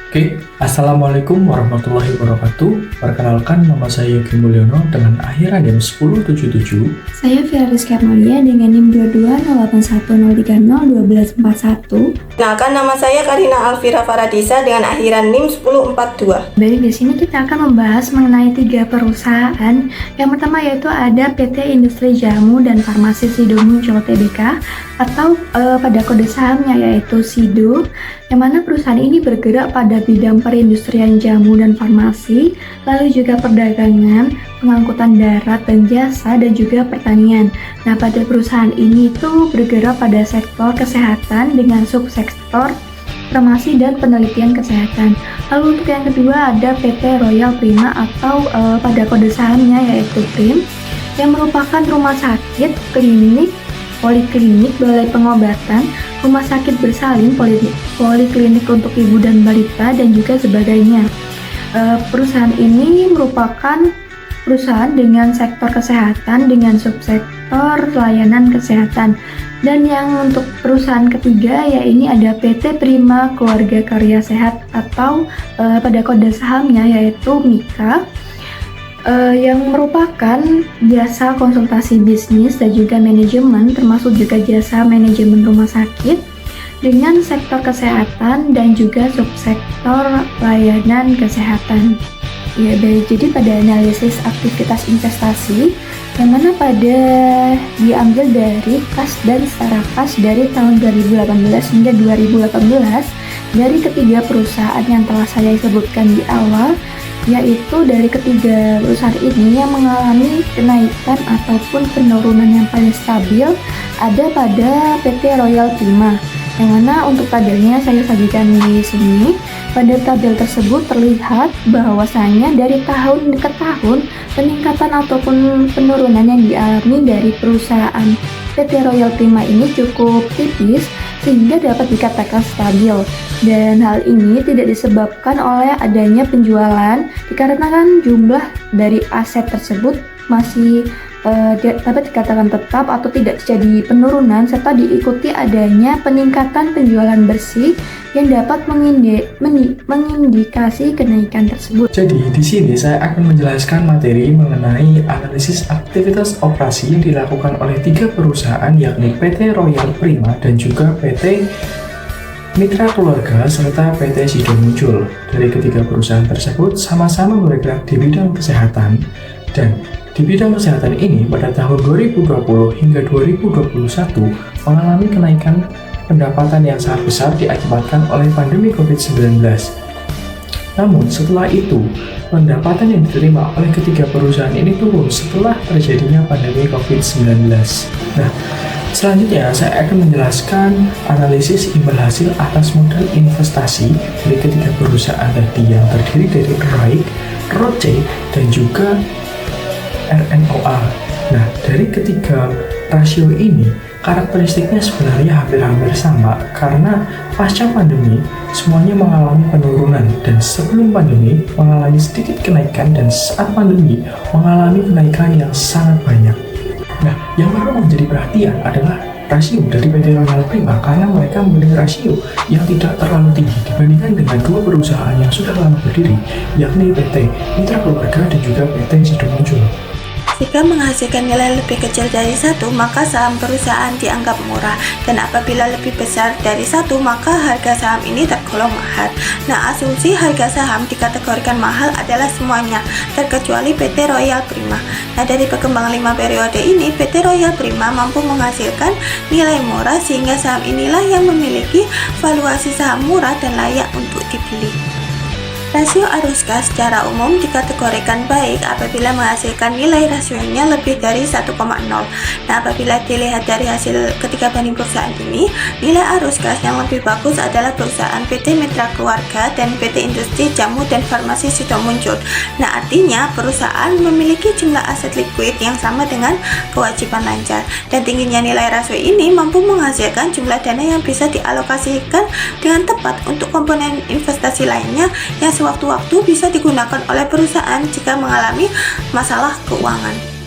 Oke, Assalamualaikum warahmatullahi wabarakatuh. Perkenalkan, nama saya Yogi Mulyono dengan akhiran NIM 1077. Saya Fira Rizky Amalia dengan NIM 2208103011241. Kenalkan, nama saya Karina Alvira Faradisa dengan akhiran NIM 1042. Baik, di sini kita akan membahas mengenai 3 perusahaan. Yang pertama yaitu ada PT Industri Jamu dan Farmasi Sido Muncul Tbk atau pada kode sahamnya yaitu SIDO, yang mana perusahaan ini bergerak pada bidang perindustrian jamu dan farmasi, lalu juga perdagangan, pengangkutan darat dan jasa, dan juga pertanian. Nah, pada perusahaan ini tuh bergerak pada sektor kesehatan dengan subsektor farmasi dan penelitian kesehatan. Lalu untuk yang kedua ada PT Royal Prima atau pada kode sahamnya yaitu PRIM, yang merupakan rumah sakit, klinik, poliklinik, balai pengobatan, rumah sakit bersalin, poliklinik untuk ibu dan balita, dan juga sebagainya. Perusahaan ini merupakan perusahaan dengan sektor kesehatan dengan subsektor layanan kesehatan. Dan yang untuk perusahaan ketiga ya ini ada PT Prima Keluarga Karya Sehat atau pada kode sahamnya yaitu MIKA, yang merupakan jasa konsultasi bisnis dan juga manajemen, termasuk juga jasa manajemen rumah sakit dengan sektor kesehatan dan juga subsektor layanan kesehatan. Ya baik, jadi pada analisis aktivitas investasi yang mana pada diambil dari kas dan setara kas dari tahun 2018 hingga 2018 dari ketiga perusahaan yang telah saya sebutkan di awal, yaitu dari ketiga perusahaan ini yang mengalami kenaikan ataupun penurunan yang paling stabil ada pada PT Royal Prima, yang mana untuk tabelnya saya sajikan di sini. Pada tabel tersebut terlihat bahwasanya dari tahun ke tahun peningkatan ataupun penurunan yang dialami dari perusahaan PT Royal Prima ini cukup tipis sehingga dapat dikatakan stabil, dan hal ini tidak disebabkan oleh adanya penjualan dikarenakan jumlah dari aset tersebut masih dapat dikatakan tetap atau tidak terjadi penurunan, serta diikuti adanya peningkatan penjualan bersih yang dapat mengindikasi kenaikan tersebut. Jadi di sini saya akan menjelaskan materi mengenai analisis aktivitas operasi yang dilakukan oleh 3 perusahaan, yakni PT Royal Prima dan juga PT Mitra Keluarga serta PT Sido Muncul. Dari ketiga perusahaan tersebut sama-sama bergerak di bidang kesehatan, dan di bidang kesehatan ini pada tahun 2020 hingga 2021 mengalami kenaikan pendapatan yang sangat besar diakibatkan oleh pandemi COVID-19. Namun setelah itu, pendapatan yang diterima oleh ketiga perusahaan ini turun setelah terjadinya pandemi COVID-19. Nah, selanjutnya saya akan menjelaskan analisis imbal hasil atas modal investasi dari ketiga perusahaan tadi yang terdiri dari ROIC, ROCE, dan juga RNOA. Nah, dari ketiga rasio ini karakteristiknya sebenarnya hampir-hampir sama karena pasca pandemi semuanya mengalami penurunan, dan sebelum pandemi mengalami sedikit kenaikan, dan saat pandemi mengalami kenaikan yang sangat banyak. Nah, yang perlu menjadi perhatian adalah rasio dari PT Royal Prima karena mereka memiliki rasio yang tidak terlalu tinggi dibandingkan dengan 2 perusahaan yang sudah lama berdiri, yakni PT Mitra Keluarga dan juga PT Sido Muncul. Jika menghasilkan nilai lebih kecil dari 1, maka saham perusahaan dianggap murah, dan apabila lebih besar dari 1, maka harga saham ini tergolong mahal. Nah, asumsi harga saham dikategorikan mahal adalah semuanya, terkecuali PT Royal Prima. Nah, dari perkembangan 5 periode ini, PT Royal Prima mampu menghasilkan nilai murah sehingga saham inilah yang memiliki valuasi saham murah dan layak untuk dibeli. Rasio arus kas secara umum dikategorikan baik apabila menghasilkan nilai rasionya lebih dari 1,0. Nah, apabila dilihat dari hasil ketiga banding perusahaan ini, nilai arus kas yang lebih bagus adalah perusahaan PT Mitra Keluarga dan PT Industri Jamu dan Farmasi Sido Muncul. Nah, artinya perusahaan memiliki jumlah aset likuid yang sama dengan kewajiban lancar, dan tingginya nilai rasio ini mampu menghasilkan jumlah dana yang bisa dialokasikan dengan tepat untuk komponen investasi lainnya yang sewaktu-waktu bisa digunakan oleh perusahaan jika mengalami masalah keuangan.